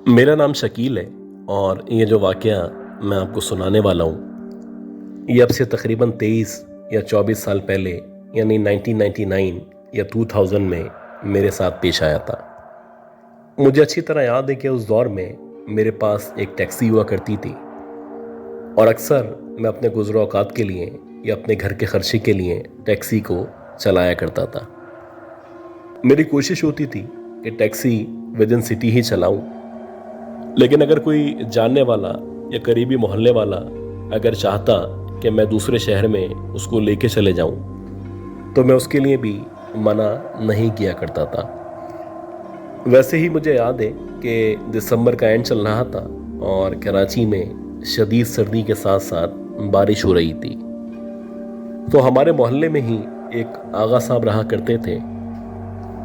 मेरा नाम शकील है और ये जो वाक़या मैं आपको सुनाने वाला हूँ ये अब से तकरीबन 23 या 24 साल पहले यानी 1999 या 2000 में मेरे साथ पेश आया था। मुझे अच्छी तरह याद है कि उस दौर में मेरे पास एक टैक्सी हुआ करती थी और अक्सर मैं अपने गुज़रो औकात के लिए या अपने घर के खर्चे के लिए टैक्सी को चलाया करता था। मेरी कोशिश होती थी कि टैक्सी विद इन सिटी ही चलाऊं, लेकिन अगर कोई जानने वाला या करीबी मोहल्ले वाला अगर चाहता कि मैं दूसरे शहर में उसको लेके चले जाऊं तो मैं उसके लिए भी मना नहीं किया करता था। वैसे ही मुझे याद है कि दिसंबर का एंड चल रहा था और कराची में शदीद सर्दी के साथ साथ बारिश हो रही थी। तो हमारे मोहल्ले में ही एक आगा साहब रहा करते थे।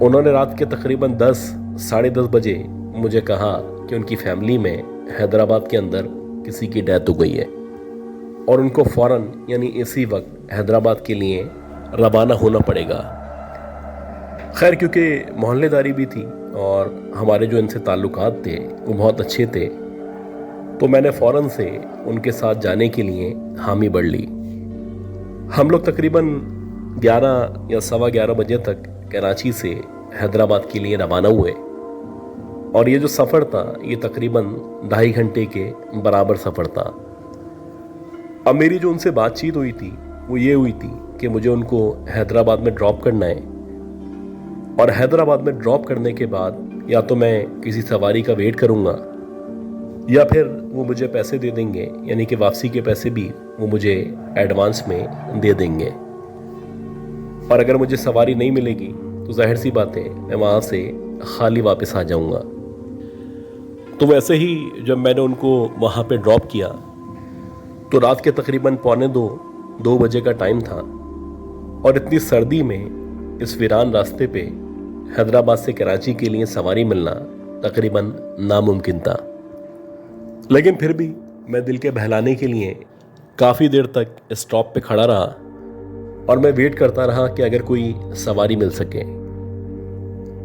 उन्होंने रात के तकरीबन 10 साढ़े 10 बजे मुझे कहा कि उनकी फैमिली में हैदराबाद के अंदर किसी की डेथ हो गई है और उनको फ़ौरन यानी इसी वक्त हैदराबाद के लिए रवाना होना पड़ेगा। खैर, क्योंकि मोहल्लेदारी भी थी और हमारे जो इनसे ताल्लुकात थे वो बहुत अच्छे थे, तो मैंने फ़ौरन से उनके साथ जाने के लिए हामी भर ली। हम लोग तकरीबन 11 या सवा 11 बजे तक कराची से हैदराबाद के लिए रवाना हुए और ये जो सफ़र था ये तकरीबन 2.5 घंटे के बराबर सफ़र था। अब मेरी जो उनसे बातचीत हुई थी वो ये हुई थी कि मुझे उनको हैदराबाद में ड्रॉप करना है और हैदराबाद में ड्रॉप करने के बाद या तो मैं किसी सवारी का वेट करूँगा या फिर वो मुझे पैसे दे देंगे, यानी कि वापसी के पैसे भी वो मुझे एडवांस में दे देंगे। और अगर मुझे सवारी नहीं मिलेगी तो जाहिर सी बात है मैं वहाँ से खाली वापस आ जाऊँगा। तो वैसे ही जब मैंने उनको वहाँ पे ड्रॉप किया तो रात के तकरीबन 1:45-2 बजे का टाइम था और इतनी सर्दी में इस वीरान रास्ते पे हैदराबाद से कराची के लिए सवारी मिलना तकरीबन नामुमकिन था। लेकिन फिर भी मैं दिल के बहलाने के लिए काफ़ी देर तक स्टॉप पे खड़ा रहा और मैं वेट करता रहा कि अगर कोई सवारी मिल सके।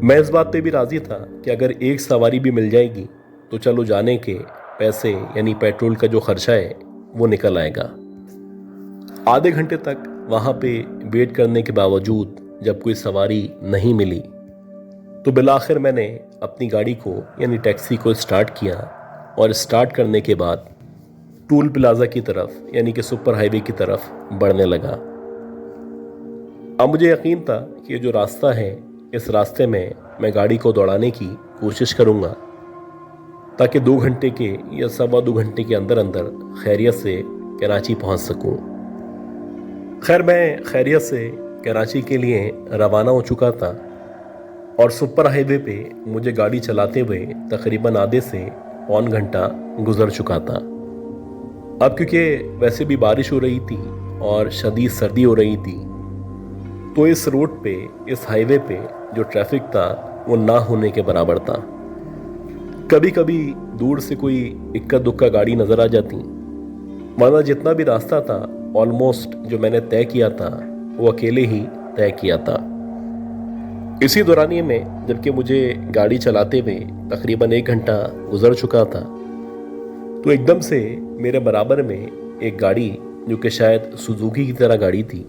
मैं इस बात पे भी राज़ी था कि अगर एक सवारी भी मिल जाएगी तो चलो जाने के पैसे यानी पेट्रोल का जो खर्चा है वो निकल आएगा। आधे घंटे तक वहाँ पे वेट करने के बावजूद जब कोई सवारी नहीं मिली तो बिलाखिर मैंने अपनी गाड़ी को यानी टैक्सी को स्टार्ट किया और स्टार्ट करने के बाद टूल प्लाजा की तरफ यानी कि सुपर हाईवे की तरफ बढ़ने लगा। अब मुझे यकीन था कि ये जो रास्ता है इस रास्ते में मैं गाड़ी को दौड़ाने की कोशिश करूँगा ताकि 2 घंटे के या सवा 2 घंटे के अंदर अंदर खैरियत से कराची पहुँच सकूँ। खैर, मैं खैरियत से कराची के लिए रवाना हो चुका था और सुपर हाईवे पे मुझे गाड़ी चलाते हुए तकरीबन आधे से पौन घंटा गुजर चुका था। अब क्योंकि वैसे भी बारिश हो रही थी और शदीद सर्दी हो रही थी तो इस रोड पे इस हाईवे पे जो ट्रैफिक था वो ना होने के बराबर था। कभी कभी दूर से कोई इक्का दुक्का गाड़ी नज़र आ जाती, वरना जितना भी रास्ता था ऑलमोस्ट जो मैंने तय किया था वो अकेले ही तय किया था। इसी दौरानिए में जबकि मुझे गाड़ी चलाते हुए तकरीबन 1 घंटा गुजर चुका था तो एकदम से मेरे बराबर में एक गाड़ी जो कि शायद सुजुकी की तरह गाड़ी थी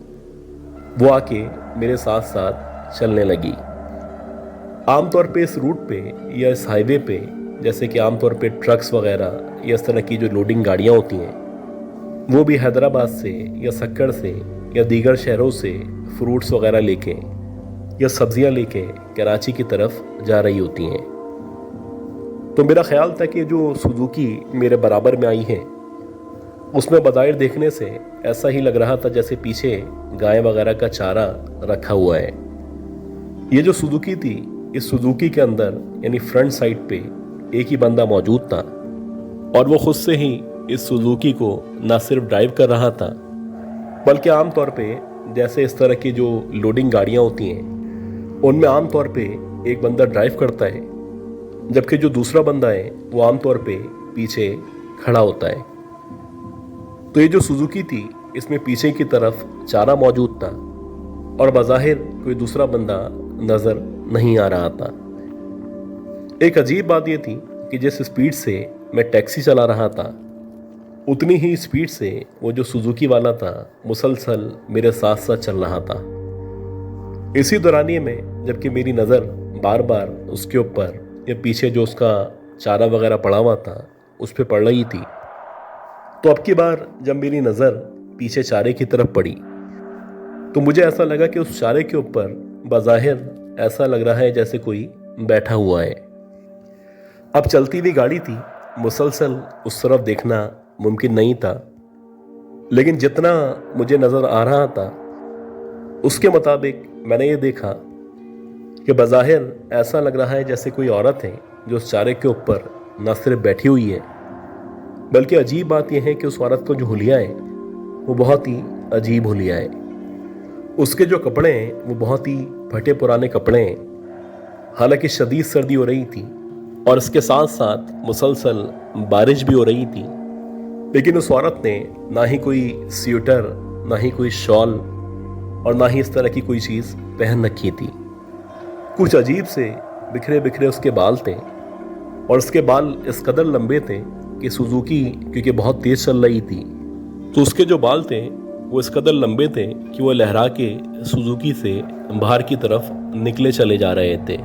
वो आके मेरे साथ साथ चलने लगी। आमतौर पे इस रूट पे या इस हाईवे पे जैसे कि आमतौर पे ट्रक्स वगैरह या इस तरह की जो लोडिंग गाड़ियाँ होती हैं वो भी हैदराबाद से या सक्कर से या दीगर शहरों से फ्रूट्स वगैरह लेके या सब्जियां लेके कराची की तरफ जा रही होती हैं। तो मेरा ख्याल था कि जो सुजुकी मेरे बराबर में आई है उसमें बज़ाहिर देखने से ऐसा ही लग रहा था जैसे पीछे गाय वगैरह का चारा रखा हुआ है। ये जो सुजुकी थी, इस सुजुकी के अंदर यानी फ्रंट साइड पे एक ही बंदा मौजूद था और वो खुद से ही इस सुजुकी को ना सिर्फ ड्राइव कर रहा था बल्कि आमतौर पे जैसे इस तरह की जो लोडिंग गाड़ियाँ होती हैं उनमें आमतौर पे एक बंदा ड्राइव करता है जबकि जो दूसरा बंदा है वो आमतौर पे पीछे खड़ा होता है। तो ये जो सुजुकी थी इसमें पीछे की तरफ चारा मौजूद था और बज़ाहिर कोई दूसरा बंदा नज़र नहीं आ रहा था। एक अजीब बात यह थी कि जिस स्पीड से मैं टैक्सी चला रहा था उतनी ही स्पीड से वो जो सुजुकी वाला था मुसलसल मेरे साथ साथ चल रहा था। इसी दौरानिए में जबकि मेरी नज़र बार बार उसके ऊपर या पीछे जो उसका चारा वगैरह पड़ा हुआ था उस पर पड़ रही थी, तो अब की बार जब मेरी नज़र पीछे चारे की तरफ पड़ी तो मुझे ऐसा लगा कि उस चारे के ऊपर बज़ाहिर ऐसा लग रहा है जैसे कोई बैठा हुआ है। अब चलती हुई गाड़ी थी, मुसलसल उस तरफ देखना मुमकिन नहीं था, लेकिन जितना मुझे नज़र आ रहा था उसके मुताबिक मैंने ये देखा कि बज़ाहिर ऐसा लग रहा है जैसे कोई औरत है जो उस चारे के ऊपर न सिर्फ बैठी हुई है, बल्कि अजीब बात यह है कि उस औरत को जो हुलिया है वो बहुत ही अजीब हुलिया है। उसके जो कपड़े हैं वो बहुत ही फटे पुराने कपड़े हैं। हालांकि शदीद सर्दी हो रही थी और इसके साथ साथ मुसलसल बारिश भी हो रही थी, लेकिन उस औरत ने ना ही कोई स्वेटर, ना ही कोई शॉल और ना ही इस तरह की कोई चीज़ पहन रखी थी। कुछ अजीब से बिखरे बिखरे उसके बाल थे और उसके बाल इस कदर लंबे थे कि सुजुकी क्योंकि बहुत तेज़ चल रही थी तो उसके जो बाल थे वो इस कदर लंबे थे कि वो लहरा के सुजुकी से बाहर की तरफ निकले चले जा रहे थे।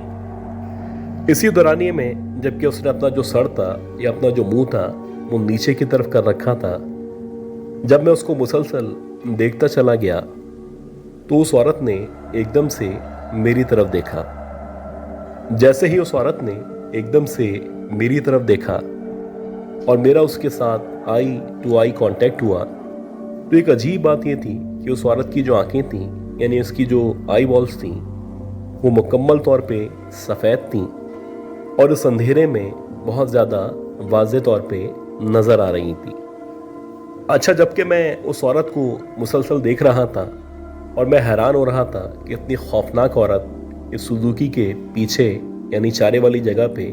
इसी दौरानिए में जबकि उसने अपना जो सर था या अपना जो मुंह था वो नीचे की तरफ कर रखा था, जब मैं उसको मुसलसल देखता चला गया तो उस औरत ने एकदम से मेरी तरफ देखा। जैसे ही उस औरत ने एकदम से मेरी तरफ देखा और मेरा उसके साथ आई टू आई कांटेक्ट हुआ तो एक अजीब बात यह थी कि उस औरत की जो आंखें थीं, यानी उसकी जो आई बॉल्स थीं, वो मुकम्मल तौर पे सफ़ेद थीं और इस अंधेरे में बहुत ज़्यादा वाज़े तौर पे नज़र आ रही थी। अच्छा, जबकि मैं उस औरत को मुसलसल देख रहा था और मैं हैरान हो रहा था कि इतनी खौफनाक औरत इस सुजुकी के पीछे यानी चारे वाली जगह पे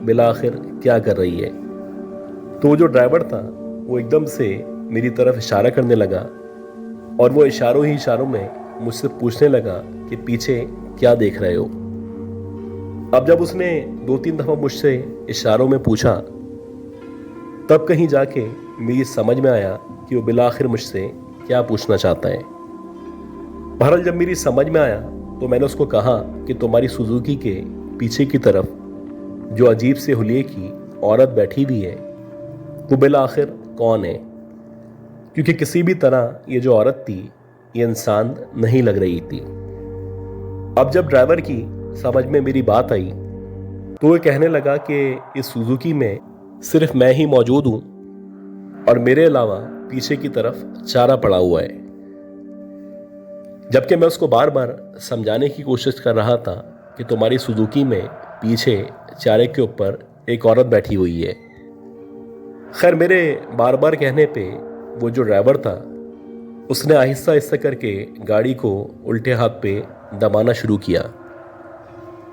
बिला आखिर क्या कर रही है, तो वो जो ड्राइवर था वो एकदम से मेरी तरफ इशारा करने लगा और वो इशारों ही इशारों में मुझसे पूछने लगा कि पीछे क्या देख रहे हो। अब जब उसने 2-3 दफ़ा मुझसे इशारों में पूछा तब कहीं जाके मेरी समझ में आया कि वो बिला आखिर मुझसे क्या पूछना चाहता है। बहरहाल जब मेरी समझ में आया तो मैंने उसको कहा कि तुम्हारी सुजुकी के पीछे की तरफ जो अजीब से हुलिये की औरत बैठी हुई है वो बिला आखिर कौन है, क्योंकि किसी भी तरह ये जो औरत थी ये इंसान नहीं लग रही थी। अब जब ड्राइवर की समझ में मेरी बात आई तो वो कहने लगा कि इस सुजुकी में सिर्फ मैं ही मौजूद हूँ और मेरे अलावा पीछे की तरफ चारा पड़ा हुआ है। जबकि मैं उसको बार बार समझाने की कोशिश कर रहा था कि तुम्हारी सुजुकी में पीछे चारे के ऊपर एक औरत बैठी हुई है। खैर, मेरे बार बार कहने पे वो जो ड्राइवर था उसने आहिस्ता आहिस्ता करके गाड़ी को उल्टे हाथ पे दबाना शुरू किया।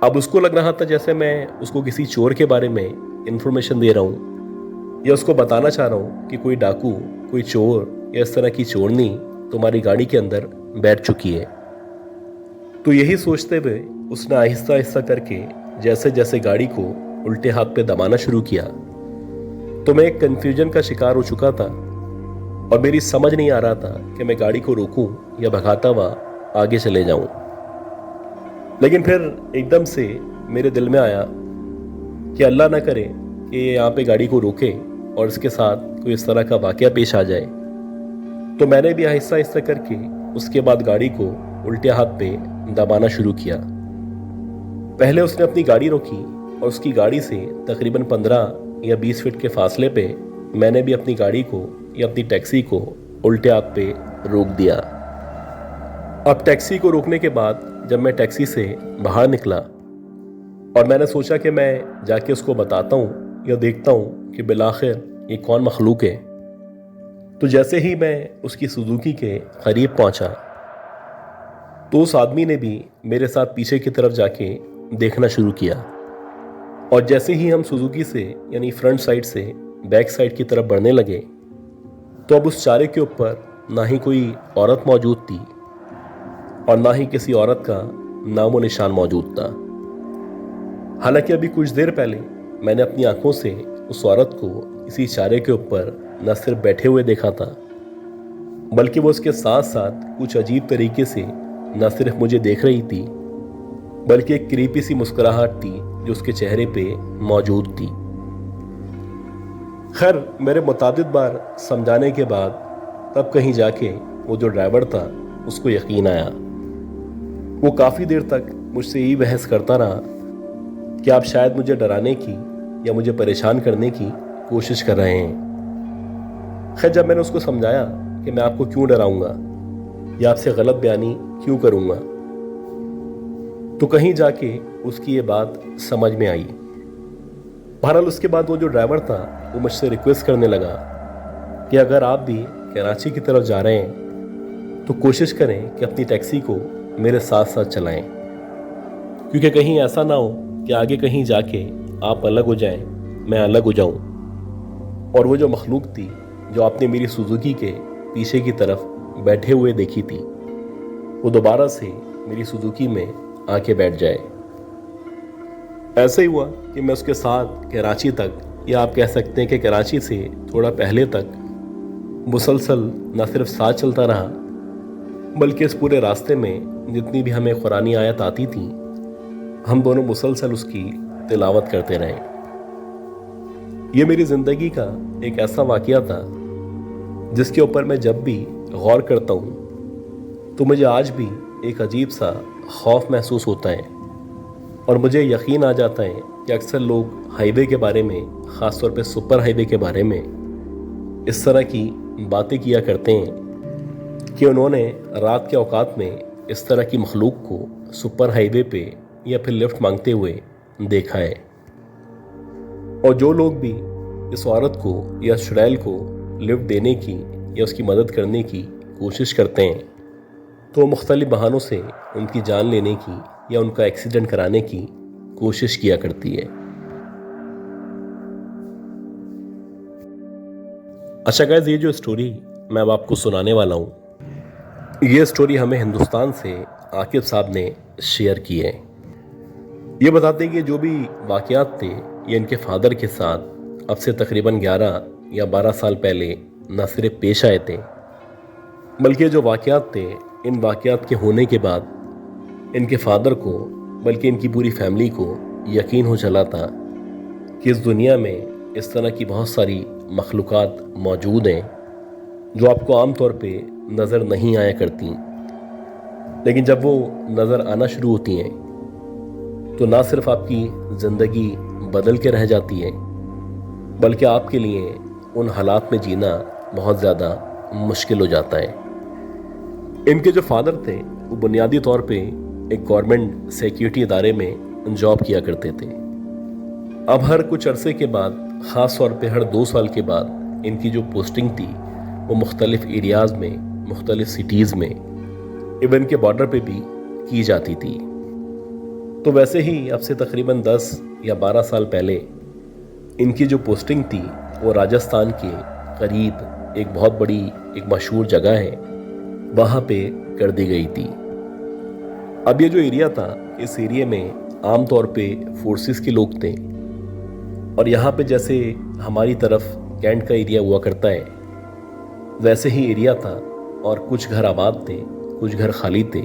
अब उसको लग रहा था जैसे मैं उसको किसी चोर के बारे में इंफॉर्मेशन दे रहा हूँ या उसको बताना चाह रहा हूँ कि कोई डाकू, कोई चोर या इस तरह की चोरनी तुम्हारी गाड़ी के अंदर बैठ चुकी है। तो यही सोचते हुए उसने आहिस्ता आहिस्ता करके जैसे जैसे गाड़ी को उल्टे हाथ पे दबाना शुरू किया तो मैं एक कन्फ्यूजन का शिकार हो चुका था और मेरी समझ नहीं आ रहा था कि मैं गाड़ी को रोकूं या भगाता हुआ आगे चले जाऊं। लेकिन फिर एकदम से मेरे दिल में आया कि अल्लाह ना करे कि ये यहाँ पे गाड़ी को रोके और इसके साथ कोई इस तरह का वाकया पेश आ जाए। तो मैंने भी आहिस्ता आहिस्ता करके उसके बाद गाड़ी को उल्टे हाथ पे दबाना शुरू किया। पहले उसने अपनी गाड़ी रोकी और उसकी गाड़ी से तकरीबन 15 या 20 फीट के फासले पे मैंने भी अपनी गाड़ी को या अपनी टैक्सी को उल्टे हाथ पे रोक दिया। अब टैक्सी को रोकने के बाद जब मैं टैक्सी से बाहर निकला और मैंने सोचा कि मैं जाके उसको बताता हूँ या देखता हूँ कि बिलाखिर ये कौन मखलूक है, तो जैसे ही मैं उसकी सुजुकी के करीब पहुँचा तो उस आदमी ने भी मेरे साथ पीछे की तरफ जाके देखना शुरू किया और जैसे ही हम सुजुकी से यानी फ्रंट साइड से बैक साइड की तरफ बढ़ने लगे तो अब उस चारे के ऊपर ना ही कोई औरत मौजूद थी और ना ही किसी औरत का नामो निशान मौजूद था। हालांकि अभी कुछ देर पहले मैंने अपनी आंखों से उस औरत को इसी इशारे के ऊपर न सिर्फ बैठे हुए देखा था, बल्कि वो उसके साथ साथ कुछ अजीब तरीके से न सिर्फ मुझे देख रही थी, बल्कि एक क्रीपी सी मुस्कुराहट थी जो उसके चेहरे पे मौजूद थी। खैर, मेरे मुतादिद बार समझाने के बाद तब कहीं जाके वो जो ड्राइवर था उसको यकीन आया। वो काफ़ी देर तक मुझसे यही बहस करता रहा कि आप शायद मुझे डराने की या मुझे परेशान करने की कोशिश कर रहे हैं। खैर, जब मैंने उसको समझाया कि मैं आपको क्यों डराऊंगा या आपसे गलत बयानी क्यों करूंगा, तो कहीं जाके उसकी ये बात समझ में आई। बहरहाल उसके बाद वो जो ड्राइवर था वो मुझसे रिक्वेस्ट करने लगा कि अगर आप भी कराची की तरफ जा रहे हैं तो कोशिश करें कि अपनी टैक्सी को मेरे साथ साथ चलाएं, क्योंकि कहीं ऐसा ना हो कि आगे कहीं जाके आप अलग हो जाएं, मैं अलग हो जाऊं। और वो जो मखलूक थी जो आपने मेरी सुजुकी के पीछे की तरफ बैठे हुए देखी थी, वो दोबारा से मेरी सुजुकी में आके बैठ जाए। ऐसा ही हुआ कि मैं उसके साथ कराची तक, या आप कह सकते हैं कि कराची से थोड़ा पहले तक मुसलसल न सिर्फ साथ चलता रहा, बल्कि इस पूरे रास्ते में जितनी भी हमें कुरानी आयत आती थी, हम दोनों मुसलसल उसकी तिलावत करते रहे। ये मेरी ज़िंदगी का एक ऐसा वाक़या था जिसके ऊपर मैं जब भी गौर करता हूँ तो मुझे आज भी एक अजीब सा खौफ महसूस होता है, और मुझे यकीन आ जाता है कि अक्सर लोग हाईवे के बारे में, ख़ास तौर पे सुपर हाईवे के बारे में इस तरह की बातें किया करते हैं कि उन्होंने रात के औकात में इस तरह की मखलूक को सुपर हाईवे पे या फिर लिफ्ट मांगते हुए देखा है। और जो लोग भी इस औरत को या शुरैल को लिफ्ट देने की या उसकी मदद करने की कोशिश करते हैं तो वो मुख्तलिफ बहानों से उनकी जान लेने की या उनका एक्सीडेंट कराने की कोशिश किया करती है। अच्छा गाइस, ये जो स्टोरी मैं अब आपको सुनाने वाला हूँ, ये स्टोरी हमें हिंदुस्तान से आकिब साहब ने शेयर की है। ये बताते हैं कि जो भी वाक़यात थे ये इनके फादर के साथ अब से तकरीबन 11 या 12 साल पहले न सिर्फ पेश आए थे, बल्कि जो वाक़यात थे, इन वाक़यात के होने के बाद इनके फादर को, बल्कि इनकी पूरी फैमिली को यकीन हो चला था कि इस दुनिया में इस तरह की बहुत सारी मखलूक़ात मौजूद हैं जो आपको आम तौर पे नज़र नहीं आया करती, लेकिन जब वो नज़र आना शुरू होती हैं तो ना सिर्फ आपकी ज़िंदगी बदल के रह जाती है, बल्कि आपके लिए उन हालात में जीना बहुत ज़्यादा मुश्किल हो जाता है। इनके जो फादर थे वो बुनियादी तौर पे एक गवर्नमेंट सिक्योरिटी इदारे में जॉब किया करते थे। अब हर कुछ अरसे के बाद, ख़ास तौर पे हर 2 साल के बाद, इनकी जो पोस्टिंग थी वो मुख्तलिफ़ एरियाज़ में, मुख्तलिफ़ सिटीज़ में, इवन के बॉर्डर पे भी की जाती थी। तो वैसे ही अब से तकरीबन 10 या 12 साल पहले इनकी जो पोस्टिंग थी वो राजस्थान के करीब एक बहुत बड़ी, एक मशहूर जगह है, वहाँ पे कर दी गई थी। अब ये जो एरिया था, इस एरिया में आम तौर पे फोर्सेस के लोग थे, और यहाँ पे जैसे हमारी तरफ कैंट का एरिया हुआ करता है, वैसे ही एरिया था, और कुछ घर आबाद थे, कुछ घर खाली थे,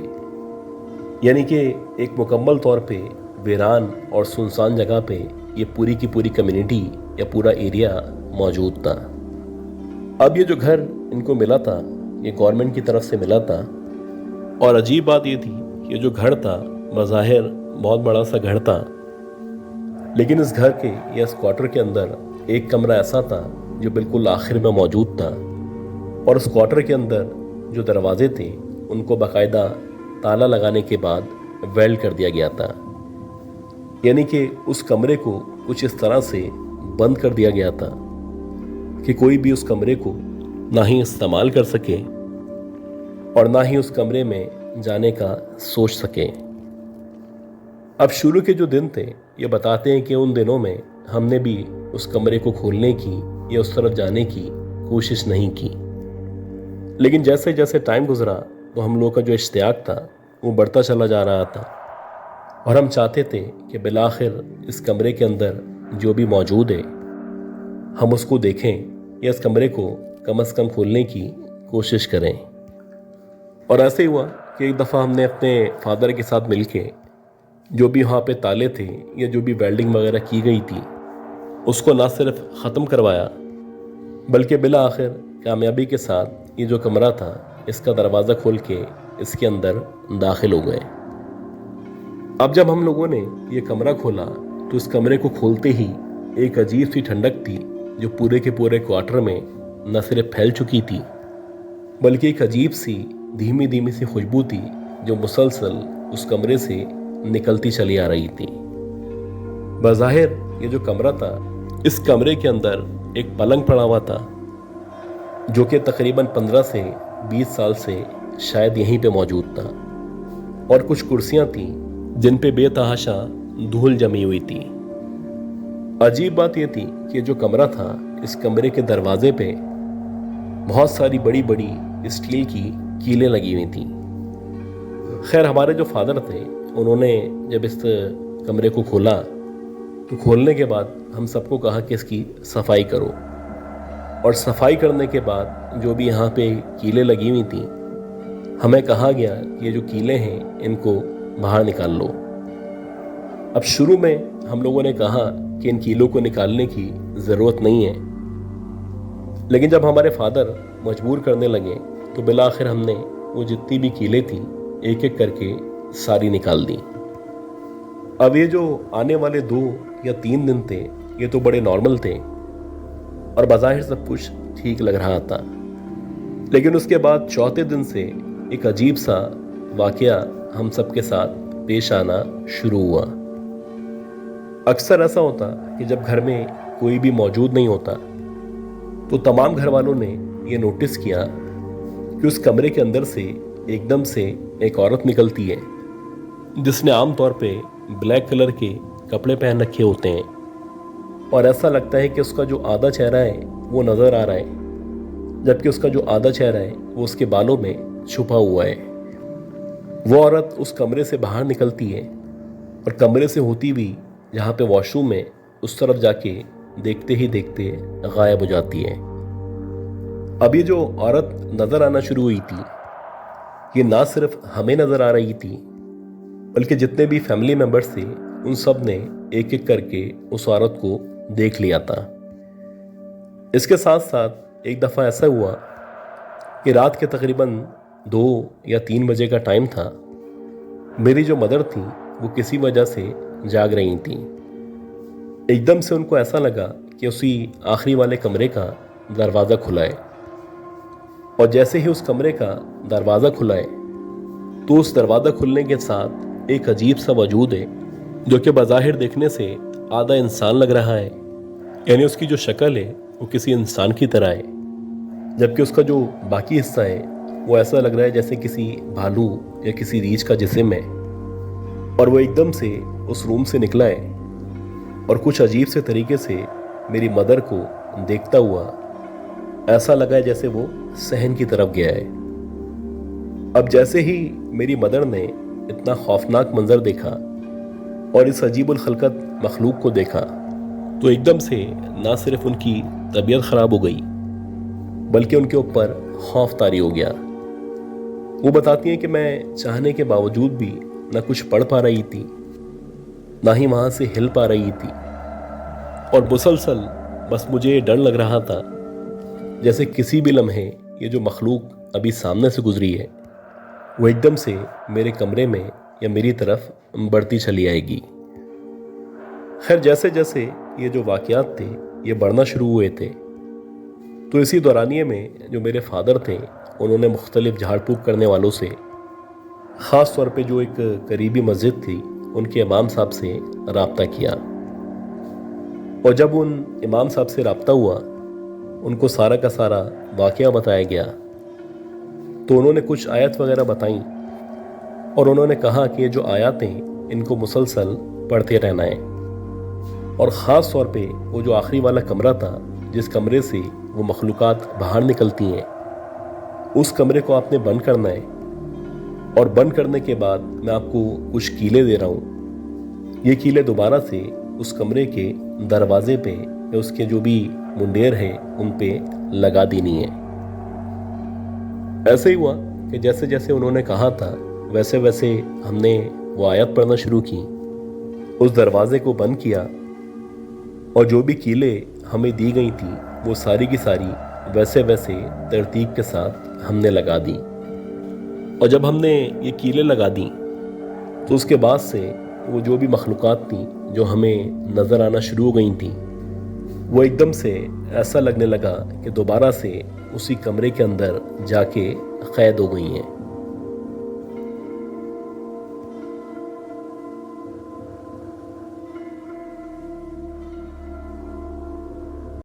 यानी कि एक मुकम्मल तौर पे वीरान और सुनसान जगह पे ये पूरी की पूरी कम्युनिटी या पूरा एरिया मौजूद था। अब ये जो घर इनको मिला था ये गवर्नमेंट की तरफ से मिला था, और अजीब बात ये थी कि ये जो घर था बज़ाहिर बहुत बड़ा सा घर था, लेकिन इस घर के या इस क्वार्टर के अंदर एक कमरा ऐसा था जो बिल्कुल आखिर में मौजूद था, और उस क्वार्टर के अंदर जो दरवाजे थे उनको बाकायदा ताला लगाने के बाद वेल्ड कर दिया गया था, यानी कि उस कमरे को कुछ इस तरह से बंद कर दिया गया था कि कोई भी उस कमरे को ना ही इस्तेमाल कर सके और ना ही उस कमरे में जाने का सोच सके। अब शुरू के जो दिन थे ये बताते हैं कि उन दिनों में हमने भी उस कमरे को खोलने की या उस तरफ जाने की कोशिश नहीं की, लेकिन जैसे जैसे टाइम गुजरा तो हम लोग का जो इश्तियाक था वो बढ़ता चला जा रहा था, और हम चाहते थे कि बिलाखिर इस कमरे के अंदर जो भी मौजूद है हम उसको देखें या इस कमरे को कम से कम खोलने की कोशिश करें। और ऐसे ही हुआ कि एक दफ़ा हमने अपने फादर के साथ मिलके जो भी वहाँ पे ताले थे या जो भी वेल्डिंग वगैरह की गई थी उसको ना सिर्फ ख़त्म करवाया बल्कि बिला आखिर कामयाबी के साथ ये जो कमरा था इसका दरवाज़ा खोल के इसके अंदर दाखिल हो गए। अब जब हम लोगों ने ये कमरा खोला तो इस कमरे को खोलते ही एक अजीब सी ठंडक थी जो पूरे के पूरे क्वार्टर में न सिर्फ फैल चुकी थी बल्कि एक अजीब सी धीमी धीमी सी खुशबू थी जो मुसलसल उस कमरे से निकलती चली आ रही थी। बज़ाहिर ये जो कमरा था, इस कमरे के अंदर एक पलंग पड़ा हुआ था जो कि तकरीबन 15 से 20 साल से शायद यहीं पे मौजूद था, और कुछ कुर्सियां थीं जिन पे बेतहाशा धूल जमी हुई थी। अजीब बात यह थी कि जो कमरा था, इस कमरे के दरवाजे पे बहुत सारी बड़ी बड़ी स्टील की कीलें लगी हुई थी। खैर हमारे जो फादर थे उन्होंने जब इस कमरे को खोला तो खोलने के बाद हम सबको कहा कि इसकी सफाई करो, और सफाई करने के बाद जो भी यहाँ पे कीलें लगी हुई थी हमें कहा गया कि ये जो कीलें हैं इनको बाहर निकाल लो। अब शुरू में हम लोगों ने कहा कि इन कीलों को निकालने की ज़रूरत नहीं है, लेकिन जब हमारे फादर मजबूर करने लगे तो बिला आखिर हमने वो जितनी भी कीलें थी एक एक करके सारी निकाल दी। अब ये जो आने वाले 2 या 3 दिन थे ये तो बड़े नॉर्मल थे और बाज़ाहिर सब कुछ ठीक लग रहा था, लेकिन उसके बाद चौथे दिन से एक अजीब सा वाकया हम सबके साथ पेश आना शुरू हुआ। अक्सर ऐसा होता कि जब घर में कोई भी मौजूद नहीं होता तो तमाम घर वालों ने ये नोटिस किया कि उस कमरे के अंदर से एकदम से एक औरत निकलती है जिसने आमतौर पे ब्लैक कलर के कपड़े पहन रखे होते हैं, और ऐसा लगता है कि उसका जो आधा चेहरा है वो नज़र आ रहा है, जबकि उसका जो आधा चेहरा है वो उसके बालों में छुपा हुआ है। वो औरत उस कमरे से बाहर निकलती है और कमरे से होती हुई जहाँ पे वॉशरूम है उस तरफ जाके देखते ही देखते गायब हो जाती है। अब ये जो औरत नज़र आना शुरू हुई थी ये ना सिर्फ हमें नज़र आ रही थी बल्कि जितने भी फैमिली मेम्बर्स थे उन सब ने एक एक करके उस औरत को देख लिया था। इसके साथ साथ एक दफ़ा ऐसा हुआ कि रात के तकरीबन 2 या 3 बजे का टाइम था। मेरी जो मदर थी वो किसी वजह से जाग रही थी। एकदम से उनको ऐसा लगा कि उसी आखिरी वाले कमरे का दरवाज़ा खुला है, और जैसे ही उस कमरे का दरवाज़ा खुला है तो उस दरवाज़ा खुलने के साथ एक अजीब सा वजूद है जो कि बज़ाहिर देखने से आधा इंसान लग रहा है, यानी उसकी जो शक्ल है वो किसी इंसान की तरह है, जबकि उसका जो बाकी हिस्सा है वो ऐसा लग रहा है जैसे किसी भालू या किसी रीछ का जिस्म है। और वो एकदम से उस रूम से निकला है और कुछ अजीब से तरीके से मेरी मदर को देखता हुआ ऐसा लगा है जैसे वो सहन की तरफ गया है। अब जैसे ही मेरी मदर ने इतना खौफनाक मंजर देखा और इस अजीबुल खलकत मखलूक को देखा तो एकदम से ना सिर्फ उनकी तबीयत ख़राब हो गई बल्कि उनके ऊपर खौफ तारी हो गया। वो बताती हैं कि मैं चाहने के बावजूद भी ना कुछ पढ़ पा रही थी ना ही वहाँ से हिल पा रही थी, और मुसलसल बस मुझे ये डर लग रहा था जैसे किसी भी लम्हे ये जो मखलूक अभी सामने से गुजरी है वो एकदम से मेरे कमरे में या मेरी तरफ बढ़ती चली आएगी। खैर जैसे जैसे ये जो वाक़यात थे ये बढ़ना शुरू हुए थे तो इसी दौरानिए में जो मेरे फादर थे उन्होंने मुख्तलिफ झाड़ फूक करने वालों से, ख़ास तौर पे जो एक करीबी मस्जिद थी उनके इमाम साहब से रब्ता किया, और जब उन इमाम साहब से रब्ता हुआ उनको सारा का सारा वाक़या बताया गया तो उन्होंने कुछ आयत वगैरह बताई और उन्होंने कहा कि ये जो आयतें इनको मुसलसल पढ़ते रहना है, और ख़ास तौर पे वो जो आखिरी वाला कमरा था जिस कमरे से वो मखलूक़ात बाहर निकलती हैं उस कमरे को आपने बंद करना है, और बंद करने के बाद मैं आपको कुछ कीलें दे रहा हूँ। ये कीलें दोबारा से उस कमरे के दरवाजे पे या उसके जो भी मुंडेर है उन पे लगा देनी है। ऐसे ही हुआ कि जैसे जैसे उन्होंने कहा था वैसे वैसे हमने वो आयत पढ़ना शुरू की, उस दरवाजे को बंद किया और जो भी कीलें हमें दी गई थी वो सारी की सारी वैसे वैसे तरतीब के साथ हमने लगा दी। और जब हमने ये कीलें लगा दी तो उसके बाद से वो जो भी मखलूक़ात थी जो हमें नज़र आना शुरू हो गई थी वो एकदम से ऐसा लगने लगा कि दोबारा से उसी कमरे के अंदर जाके क़ैद हो गई हैं।